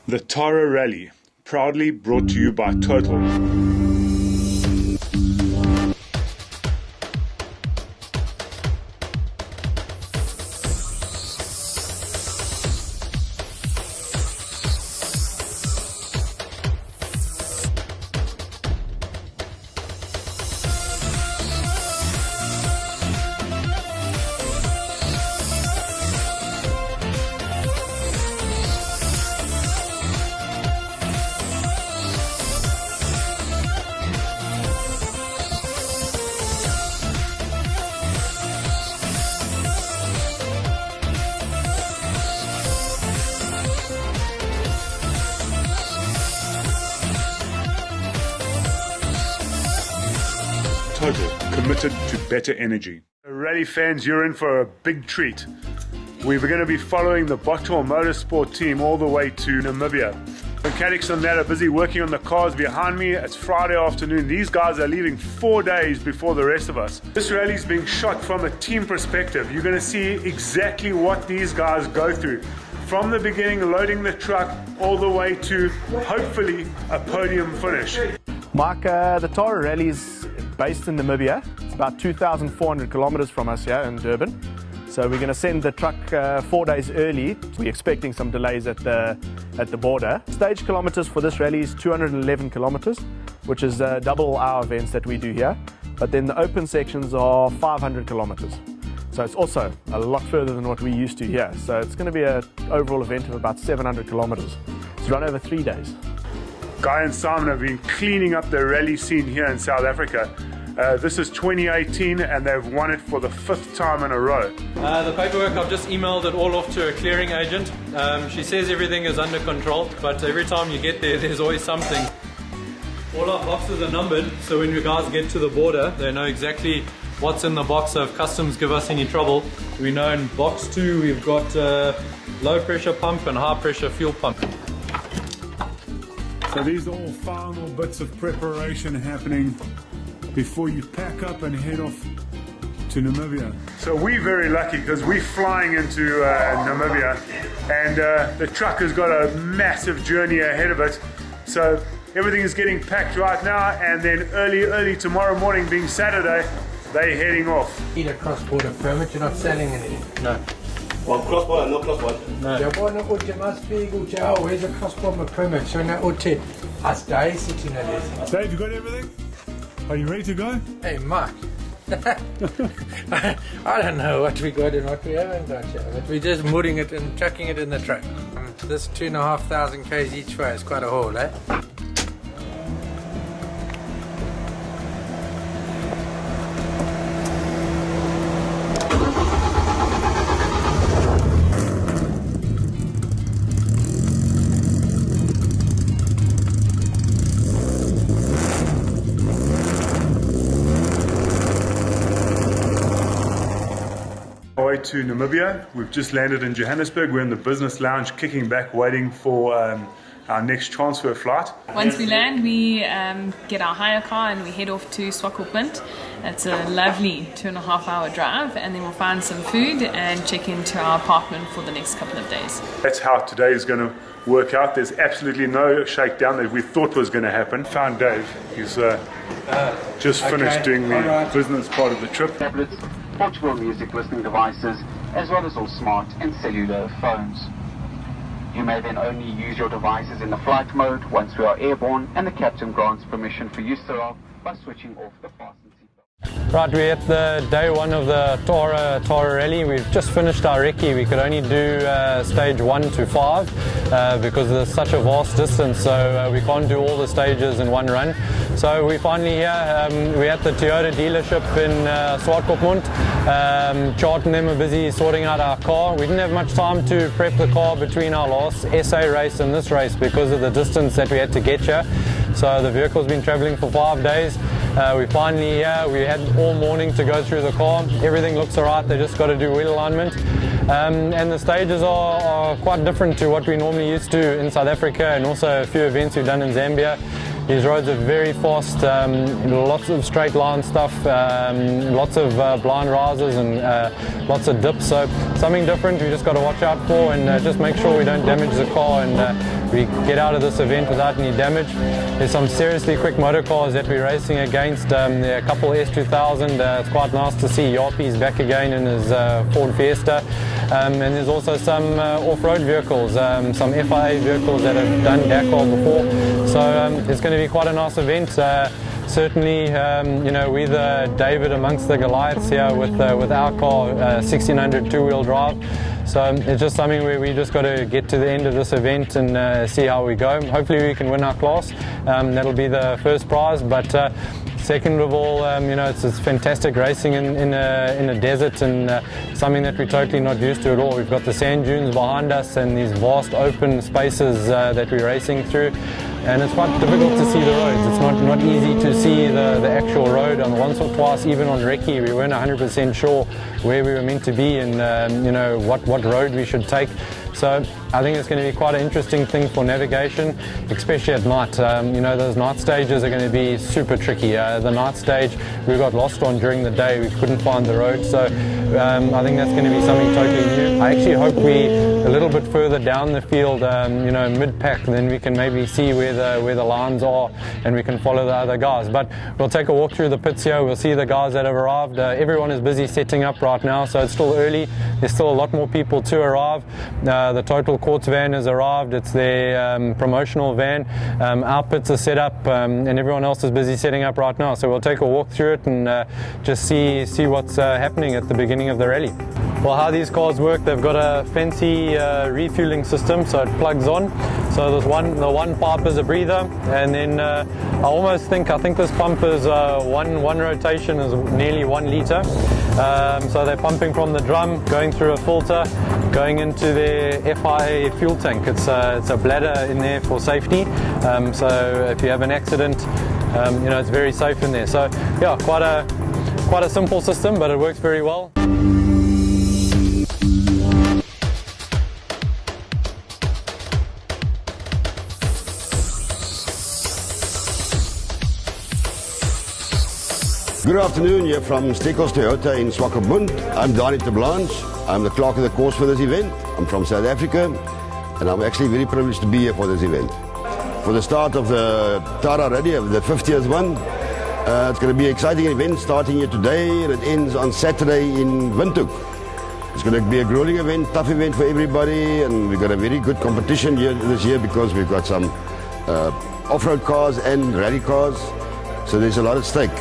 The Tara Rally, proudly brought to you by Total. Total, committed to better energy. Rally fans, you're in for a big treat. We're going to be following the Botterill Motorsport team all the way to Namibia. Mechanics on that are busy working on the cars behind me. It's Friday afternoon. These guys are leaving 4 days before the rest of us. This rally is being shot from a team perspective. You're going to see exactly what these guys go through. From the beginning, loading the truck, all the way to, hopefully, a podium finish. Mike, the Tara Rally is based in Namibia. It's about 2,400 kilometers from us here in Durban. So we're going to send the truck 4 days early. We're expecting some delays at the border. Stage kilometers for this rally is 211 kilometers, which is double our events that we do here. But then the open sections are 500 kilometers. So it's also a lot further than what we used to here. So it's going to be an overall event of about 700 kilometers. It's run over 3 days. Guy and Simon have been cleaning up the rally scene here in South Africa. This is 2018 and they've won it for the 5th time in a row. The paperwork, I've just emailed it all off to a clearing agent. She says everything is under control, but every time you get there, there's always something. All our boxes are numbered, so when you guys get to the border, they know exactly what's in the box. So if customs give us any trouble, we know in box 2 we've got low pressure pump and high pressure fuel pump. So these are all final bits of preparation happening before you pack up and head off to Namibia. So we're very lucky because we're flying into Namibia, and the truck has got a massive journey ahead of it. So everything is getting packed right now, and then early tomorrow morning, being Saturday, they're heading off. Need a cross-border permit, you're not selling anything? No. Well, cross-border, no cross-border. No. Where's a cross-border permit? So now, as days sitting at this. Dave, you got everything? Are you ready to go? Hey, Mark. I don't know what we got and what we haven't got yet, but we're just mudding it and chucking it in the truck. This 2,500 k's each way is quite a haul, eh? To Namibia. We've just landed in Johannesburg. We're in the business lounge, kicking back, waiting for our next transfer flight. Once we land, we get our hire car and we head off to Swakopmund. It's a lovely 2.5-hour drive, and then we'll find some food and check into our apartment for the next couple of days. That's how today is going to work out. There's absolutely no shakedown that we thought was going to happen. Found Dave. He's just finished doing the business part of the trip. Tablets, portable music listening devices, as well as all smart and cellular phones. You may then only use your devices in the flight mode once we are airborne and the captain grants permission for use thereof by switching off the fasten seatbelt. Right, we're at the day 1 of the Tara Rally. We've just finished our recce. We could only do stage 1 to 5 because there's such a vast distance, so we can't do all the stages in one run. So we're finally here. We're at the Toyota dealership in Swakopmund. Chart and them are busy sorting out our car. We didn't have much time to prep the car between our last SA race and this race because of the distance that we had to get here. So the vehicle's been traveling for 5 days. We're finally here. We had all morning to go through the car. Everything looks alright. They just got to do wheel alignment. And the stages are quite different to what we're normally used to in South Africa, and also a few events we've done in Zambia. These roads are very fast, lots of straight line stuff, lots of blind rises and lots of dips. So something different we just got to watch out for, and just make sure we don't damage the car and we get out of this event without any damage. There's some seriously quick motor cars that we're racing against. There are a couple S2000. It's quite nice to see Yapi's back again in his Ford Fiesta. And there's also some off-road vehicles, some FIA vehicles that have done Dacar before. So it's going to be quite a nice event. Certainly, you know, with David amongst the Goliaths here with our car, 1600 two-wheel drive. So it's just something where we just got to get to the end of this event and see how we go. Hopefully we can win our class. That'll be the first prize. But second of all, you know, it's fantastic racing in a desert, and something that we're totally not used to at all. We've got the sand dunes behind us and these vast open spaces that we're racing through. And it's quite difficult to see the roads. It's not easy to see the actual road. And once or twice, even on recce, we weren't 100% sure where we were meant to be and you know what road we should take. So I think it's going to be quite an interesting thing for navigation, especially at night. You know, those night stages are going to be super tricky. The night stage we got lost on during the day. We couldn't find the road. So I think that's going to be something totally new. I actually hope we a little bit further down the field, you know, mid-pack, then we can maybe see where the lines are and we can follow the other guys. But we'll take a walk through the pits here. We'll see the guys that have arrived. Everyone is busy setting up right now, so it's still early. There's still a lot more people to arrive. The Total Courts van has arrived. It's their promotional van. Our pits are set up and everyone else is busy setting up right now. So we'll take a walk through it and just see what's happening at the beginning of the rally. Well, how these cars work, they've got a fancy refueling system, so it plugs on. So the one pipe is a breather, and then I think this pump is one rotation is nearly 1 litre. So they're pumping from the drum, going through a filter, going into their FIA fuel tank. It's a bladder in there for safety. So if you have an accident, you know, it's very safe in there. So yeah, quite a simple system, but it works very well. Good afternoon, here from Stekos Toyota in Swakopmund. I'm Danny de Blanche. I'm the clerk of the course for this event. I'm from South Africa, and I'm actually very privileged to be here for this event. For the start of the Tara Rally, the 50th one, it's going to be an exciting event starting here today, and it ends on Saturday in Windhoek. It's going to be a grueling event, tough event for everybody, and we've got a very good competition here this year because we've got some off-road cars and rally cars, so there's a lot at stake.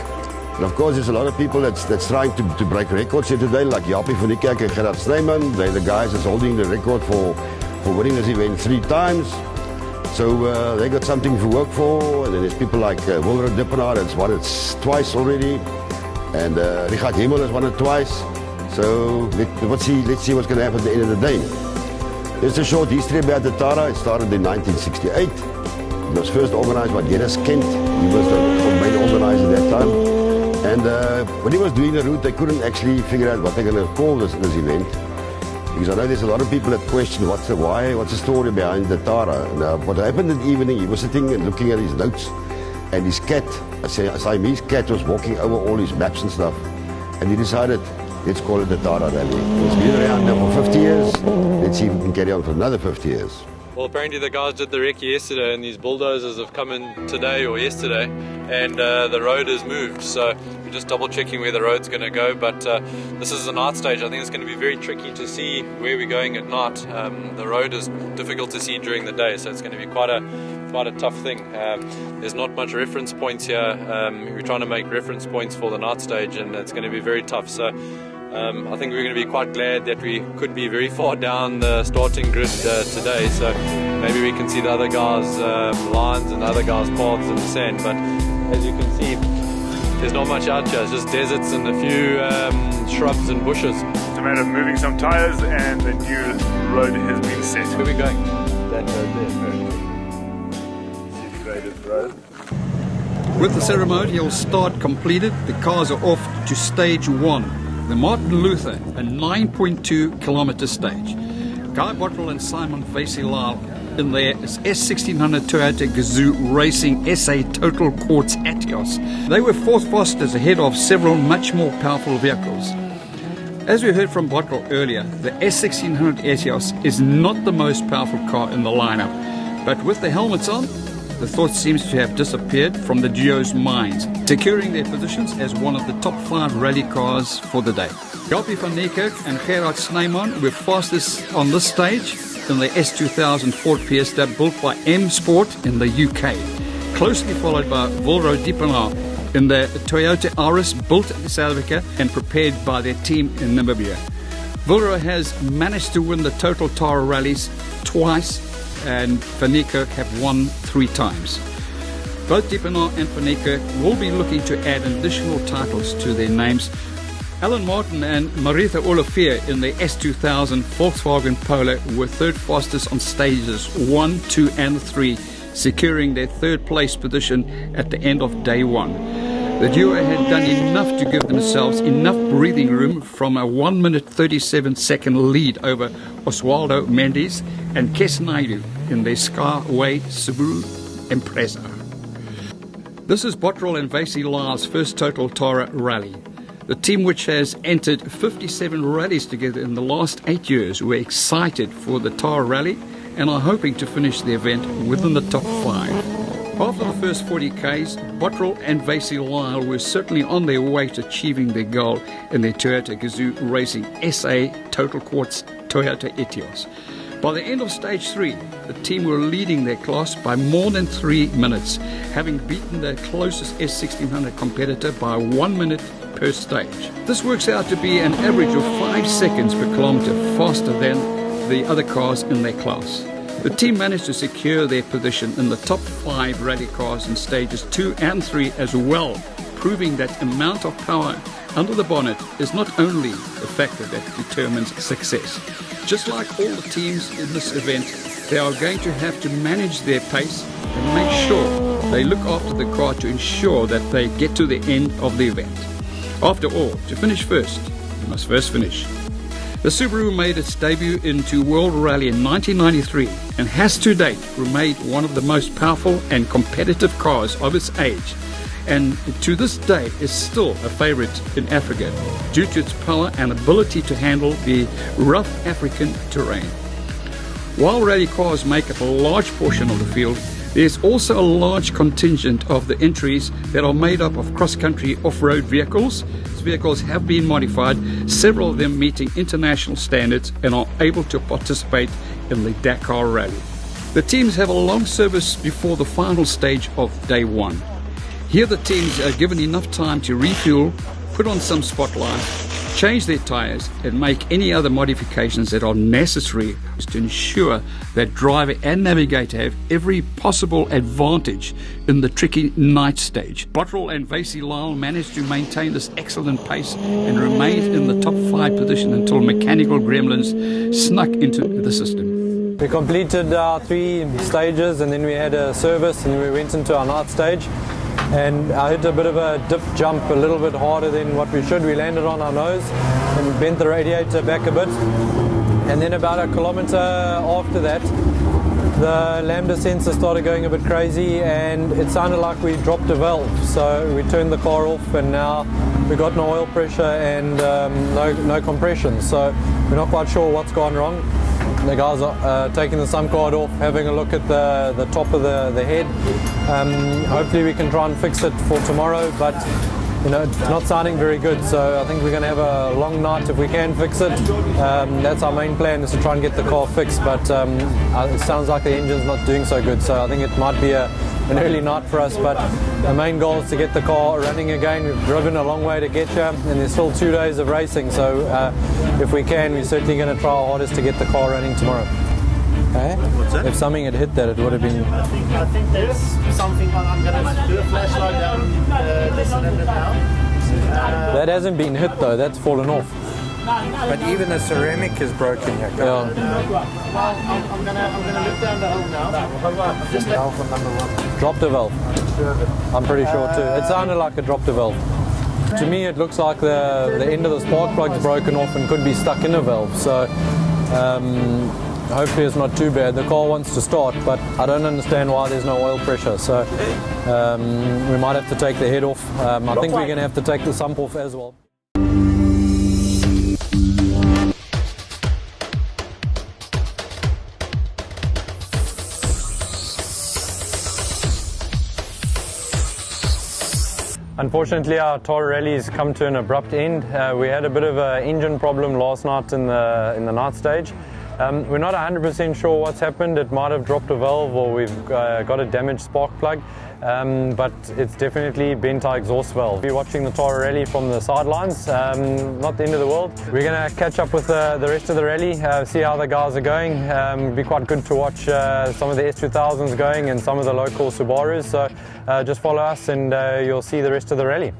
And of course, there's a lot of people that's trying to break records here today, like Jaapie van Niekerk and Gerard Snyman. They're the guys that's holding the record for winning this event 3 times. So they got something to work for. And then there's people like Wilrod Dippenaar that's won it twice already. And Richard Hemel has won it twice. So let's see what's going to happen at the end of the day. There's a short history about the Tara. It started in 1968. It was first organized by Dennis Kent. He was the main organizer at that time. And when he was doing the route, they couldn't actually figure out what they're going to call this event. Because I know there's a lot of people that question what's the story behind the Tara. And what happened that evening, he was sitting and looking at his notes, and his cat, a Siamese cat, was walking over all his maps and stuff. And he decided, let's call it the Tara Rally. It's been around now for 50 years. Let's see if we can carry on for another 50 years. Well, apparently the guys did the recce yesterday, and these bulldozers have come in today or yesterday, and the road has moved. So we're just double checking where the road's going to go. But this is the night stage. I think it's going to be very tricky to see where we're going at night. The road is difficult to see during the day, so it's going to be quite a tough thing. There's not much reference points here. We're trying to make reference points for the night stage, and it's going to be very tough. So I think we're going to be quite glad that we could be very far down the starting grid today, so maybe we can see the other guys' lines and the other guys' paths in the sand. But as you can see, there's not much out here. It's just deserts and a few shrubs and bushes. It's a matter of moving some tires and the new road has been set. Where are we going? That road there. Integrated road. With the ceremonial start completed, the cars are off to stage 1. The Martin Luther, a 9.2 kilometer stage. Guy Botterill and Simon Vasilal in their S1600 Toyota Gazoo Racing SA Total Courts Etios. They were 4th fastest ahead of several much more powerful vehicles. As we heard from Botterill earlier, the S1600 Etios is not the most powerful car in the lineup, But with the helmets on, the thought seems to have disappeared from the duo's minds, securing their positions as one of the top 5 rally cars for the day. Japie van Niekerk and Gerard Snyman were fastest on this stage in the S2000 Ford Fiesta built by M Sport in the UK, closely followed by Wilro Diepenaar in the Toyota Auris built in South Africa and prepared by their team in Namibia. Wilro has managed to win the Total Tara rallies twice, and Van Niekerk have won 3 times. Both Diepenaar and Van Niekerk will be looking to add additional titles to their names. Alan Martin and Marita Olivier in the S2000 Volkswagen Polo were third fastest on stages 1, 2 and 3, securing their third place position at the end of day 1. The duo had done enough to give themselves enough breathing room from a 1 minute 37 second lead over Oswaldo Mendes and Kes Naidu in their Skyway Subaru Impreza. This is Botterill and Vasey Lyle's first Total Tara rally. The team, which has entered 57 rallies together in the last 8 years, were excited for the Tara rally and are hoping to finish the event within the top 5. After the first 40 Ks, Botterill and Vasey Lyle were certainly on their way to achieving their goal in their Toyota Gazoo Racing SA Total Quartz Toyota Etios. By the end of stage 3, the team were leading their class by more than 3 minutes, having beaten their closest S1600 competitor by 1 minute per stage. This works out to be an average of 5 seconds per kilometre faster than the other cars in their class. The team managed to secure their position in the top 5 rally cars in stages 2 and 3 as well, proving that amount of power under the bonnet is not only the factor that determines success. Just like all the teams in this event, they are going to have to manage their pace and make sure they look after the car to ensure that they get to the end of the event. After all, to finish first, you must first finish. The Subaru made its debut into World Rally in 1993 and has to date remained one of the most powerful and competitive cars of its age, and to this day is still a favorite in Africa due to its power and ability to handle the rough African terrain. While rally cars make up a large portion of the field, there's also a large contingent of the entries that are made up of cross-country off-road vehicles. These vehicles have been modified, several of them meeting international standards and are able to participate in the Dacar rally. The teams have a long service before the final stage of day 1. Here the teams are given enough time to refuel, put on some spotlights, change their tyres and make any other modifications that are necessary to ensure that driver and navigator have every possible advantage in the tricky night stage. Botterill and Vasey Lyle managed to maintain this excellent pace and remained in the top 5 position until mechanical gremlins snuck into the system. We completed our 3 stages and then we had a service and we went into our night stage. And I hit a bit of a dip jump a little bit harder than what we should. We landed on our nose and bent the radiator back a bit. And then about a kilometre after that, the lambda sensor started going a bit crazy and it sounded like we dropped a valve. So we turned the car off and now we got no oil pressure and no compression. So we're not quite sure what's gone wrong. The guys are taking the sum card off, having a look at the top of the head. Hopefully we can try and fix it for tomorrow, but you know, it's not sounding very good, so I think we're going to have a long night if we can fix it. That's our main plan, is to try and get the car fixed, but it sounds like the engine's not doing so good, so I think it might be an early night for us, but the main goal is to get the car running again. We've driven a long way to get here and there's still 2 days of racing, so if we can, we're certainly going to try our hardest to get the car running tomorrow. Okay? What's that? If something had hit that, it would have been... I think there's something I'm going to do a flashlight down the cylinder now. That hasn't been hit though, that's fallen off. But even the ceramic is broken here. Yeah. Well, I'm gonna lift down the hole now. Just valve on number 1. Dropped a valve. I'm pretty sure too. It sounded like it dropped a valve. To me it looks like the end of the spark plug's broken off and could be stuck in a valve. So hopefully it's not too bad. The car wants to start, but I don't understand why there's no oil pressure. So we might have to take the head off. I think we're going to have to take the sump off as well. Unfortunately, our Toro rally's come to an abrupt end. We had a bit of an engine problem last night in the night stage. We're not 100% sure what's happened. It might have dropped a valve, or we've got a damaged spark plug, but it's definitely bent our exhaust valve. We're watching the Dacar rally from the sidelines, not the end of the world. We're going to catch up with the rest of the rally, see how the guys are going. It'll be quite good to watch some of the S2000s going and some of the local Subarus, so just follow us and you'll see the rest of the rally.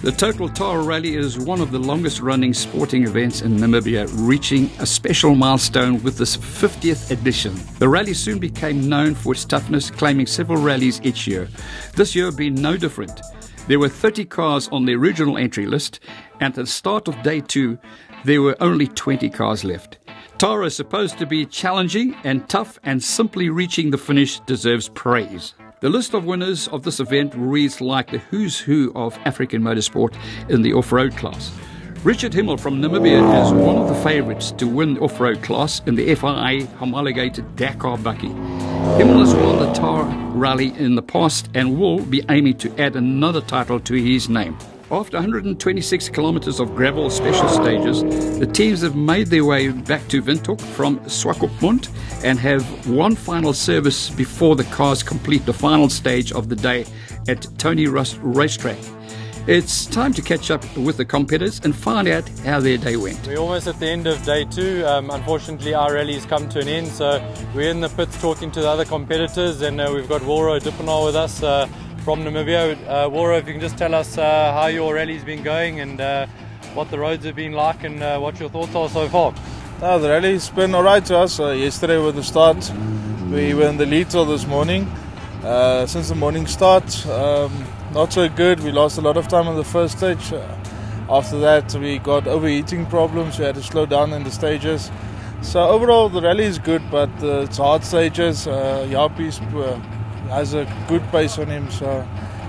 The Total Dacar Rally is one of the longest running sporting events in Namibia, reaching a special milestone with this 50th edition. The rally soon became known for its toughness, claiming several rallies each year. This year being no different. There were 30 cars on the original entry list, and at the start of day 2, there were only 20 cars left. Dacar is supposed to be challenging and tough, and simply reaching the finish deserves praise. The list of winners of this event reads like the who's who of African motorsport in the off-road class. Richard Himmel from Namibia is one of the favourites to win the off-road class in the FIA homologated Dacar bucky. Himmel has won the Dacar rally in the past and will be aiming to add another title to his name. After 126 kilometers of gravel special stages, the teams have made their way back to Windhoek from Swakopmund and have one final service before the cars complete the final stage of the day at Tony Rust Racetrack. It's time to catch up with the competitors and find out how their day went. We're almost at the end of day 2. Unfortunately, our rally's come to an end, so we're in the pits talking to the other competitors, and we've got Walro Dippenaar with us from Namibia. Walro, if you can just tell us how your rally's been going and what the roads have been like and what your thoughts are so far. The rally's been alright to us. Yesterday with the start, we were in the lead till this morning. Since the morning start, not so good. We lost a lot of time on the first stage. After that, we got overheating problems. We had to slow down in the stages. So overall, the rally is good, but it's hard stages. Japie's has a good pace on him. So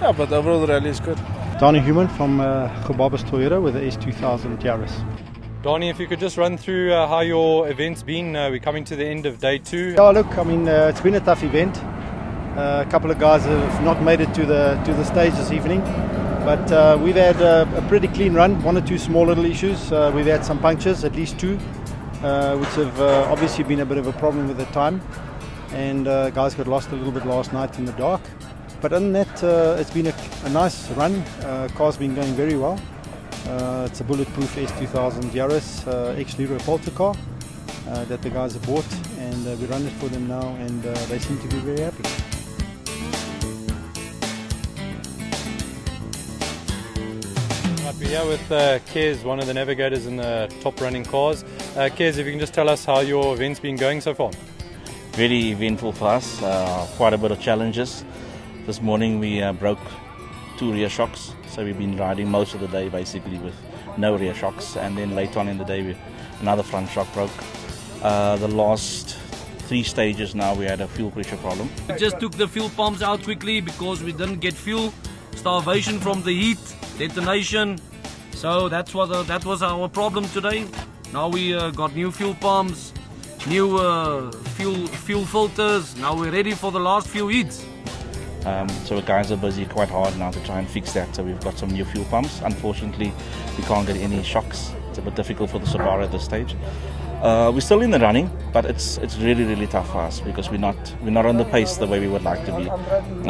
yeah, but overall the rally is good. Donnie Human from Goliath Toyota with the S200 Yaris. Donnie, if you could just run through how your event's been. We're coming to the end of day 2. Yeah, look, I mean, it's been a tough event. A couple of guys have not made it to the stage this evening, but we've had a pretty clean run. 1 or 2 small little issues. We've had some punctures, at least 2, which have obviously been a bit of a problem with the time, and guys got lost a little bit last night in the dark. But other than that, it's been a nice run. Car's been going very well. It's a bulletproof S2000 Yaris ex-Leroy Polter car that the guys have bought, and we run it for them now, and they seem to be very happy. We're here with Kez, one of the navigators in the top running cars. Kez, if you can just tell us how your event's been going so far. Very eventful for us, quite a bit of challenges. This morning we broke 2 rear shocks, so we've been riding most of the day basically with no rear shocks, and then later on in the day another front shock broke. The last 3 stages now we had a fuel pressure problem. We just took the fuel pumps out quickly because we didn't get fuel. Starvation from the heat, detonation, so that was our problem today. Now we got new fuel pumps, new fuel filters. Now we're ready for the last few heats. So the guys are busy quite hard now to try and fix that. So we've got some new fuel pumps. Unfortunately, we can't get any shocks. It's a bit difficult for the Subaru at this stage. We're still in the running, but it's really tough for us because we're not on the pace the way we would like to be.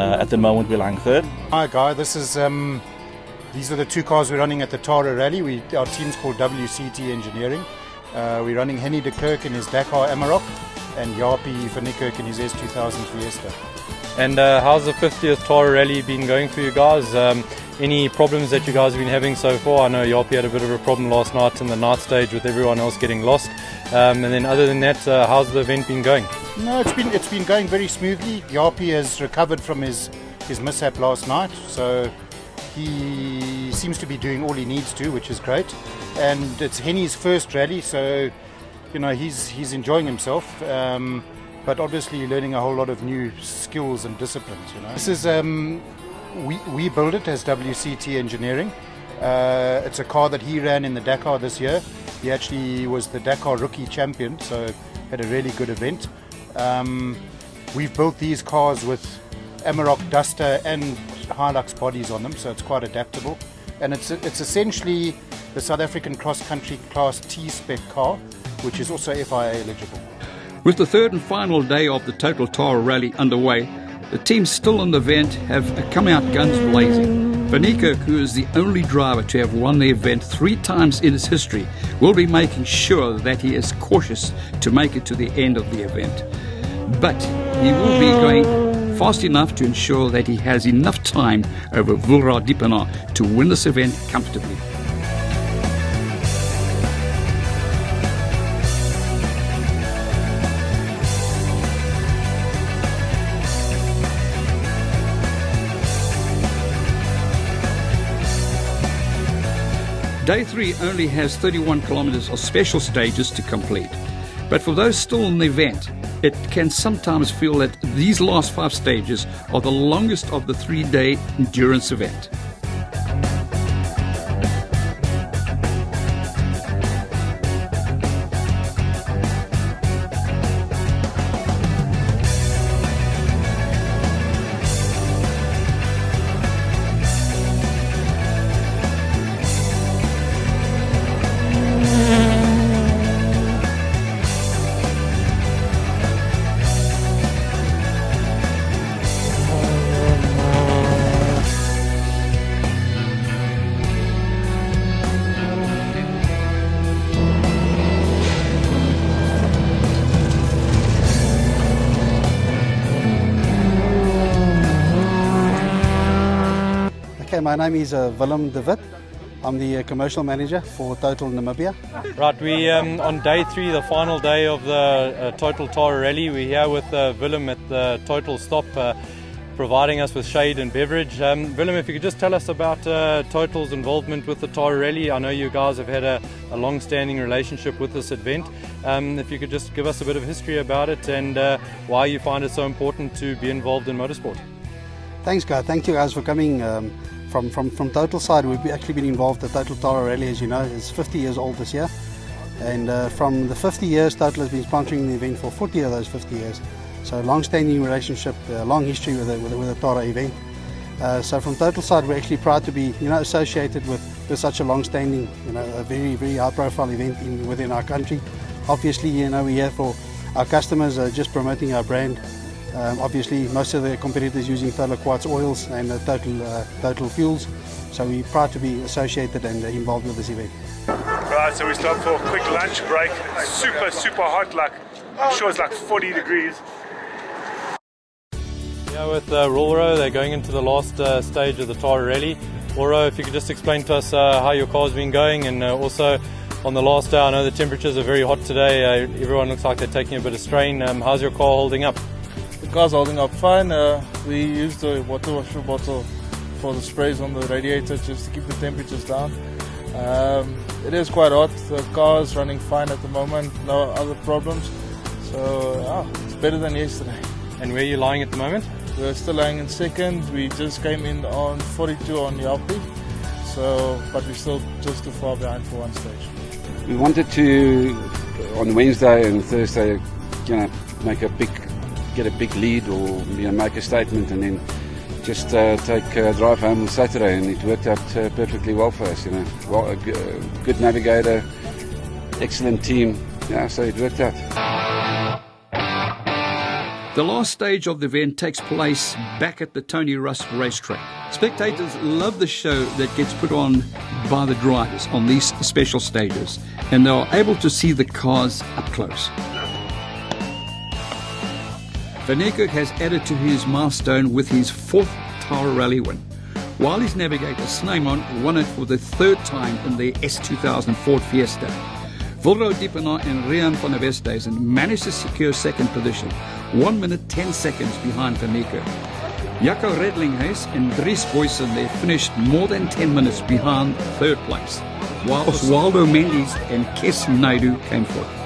At the moment, we're lying 3rd. Hi, Guy. These are the 2 cars we're running at the Dacar Rally. Our team's called WCT Engineering. We're running Henny de Klerk in his Dacar Amarok and Japie van Niekerk in his S2000 Fiesta. And how's the 50th Dacar rally been going for you guys? Any problems that you guys have been having so far? I know Japie had a bit of a problem last night in the night stage with everyone else getting lost. And then other than that, how's the event been going? No, it's been going very smoothly. Japie has recovered from his mishap last night, so he seems to be doing all he needs to, which is great. And it's Henny's first rally, so you know he's enjoying himself. But obviously learning a whole lot of new skills and disciplines. You know, this is we build it as WCT Engineering. It's a car that he ran in the Dacar this year. He actually was the Dacar rookie champion, so had a really good event. We've built these cars with Amarok Duster and Hilux bodies on them, so it's quite adaptable. And it's essentially the South African cross-country Class T spec car, which is also FIA eligible. With the third and final day of the Total Tara Rally underway, the teams still in the event have come out guns blazing. Van Niekerk, who is the only driver to have won the event 3 times in its history, will be making sure that he is cautious to make it to the end of the event. But he will be going fast enough to ensure that he has enough time over Botterill Motor to win this event comfortably. Day 3 only has 31 kilometers of special stages to complete. But for those still in the event, it can sometimes feel that these last 5 stages are the longest of the 3-day endurance event. Okay, my name is Willem de Wit. I'm the commercial manager for Total Namibia. Right, we on day 3, the final day of the Total Tara Rally. We're here with Willem at the Total Stop, providing us with shade and beverage. Willem, if you could just tell us about Total's involvement with the Tara Rally. I know you guys have had a long-standing relationship with this event. If you could just give us a bit of history about it and why you find it so important to be involved in motorsport. Thanks, guys. Thank you guys for coming. From Total side, we've actually been involved. The Total Tara Rally, as you know, is 50 years old this year. And from the 50 years, Total has been sponsoring the event for 40 of those 50 years. So long-standing relationship, long history with the Tara event. So from Total side, we're actually proud to be, associated with such a long-standing, a very, very high-profile event within our country. Obviously, we're here for our customers, just promoting our brand. Obviously, most of the competitors using Total Quartz oils and Total fuels, so we're proud to be associated and involved with this event. Right, so we stop for a quick lunch break. Super, super hot, I'm sure it's like 40 degrees. Yeah, with Rolro, they're going into the last stage of the Tara Rally. Rolro, if you could just explain to us how your car's been going, and also on the last day, I know the temperatures are very hot today. Everyone looks like they're taking a bit of strain. How's your car holding up? The car's holding up fine. We used the water washer bottle for the sprays on the radiator just to keep the temperatures down. It is quite hot. The car is running fine at the moment, no other problems. So it's better than yesterday. And where are you lying at the moment? We're still lying in second. We just came in on 42 on Yapi, but we're still just too far behind for one stage. We wanted to, on Wednesday and Thursday, get a big lead or make a statement, and then just take a drive home on Saturday, and it worked out perfectly well for us. A good navigator, excellent team. Yeah, so it worked out. The last stage of the event takes place back at the Tony Rusk racetrack. Spectators love the show that gets put on by the drivers on these special stages, and they are able to see the cars up close. Van Niekerk has added to his milestone with his 4th Tara Rally win, while his navigator Snyman won it for the 3rd time in the S2000 Ford Fiesta. Botterill Motor and Rian van der Westhuizen managed to secure 2nd position, 1 minute 10 seconds behind Van Niekerk. Jaco Redlinghuis and Dries Boysen, they finished more than 10 minutes behind 3rd place, while Oswaldo Mendes and Kes Naidu came 4th.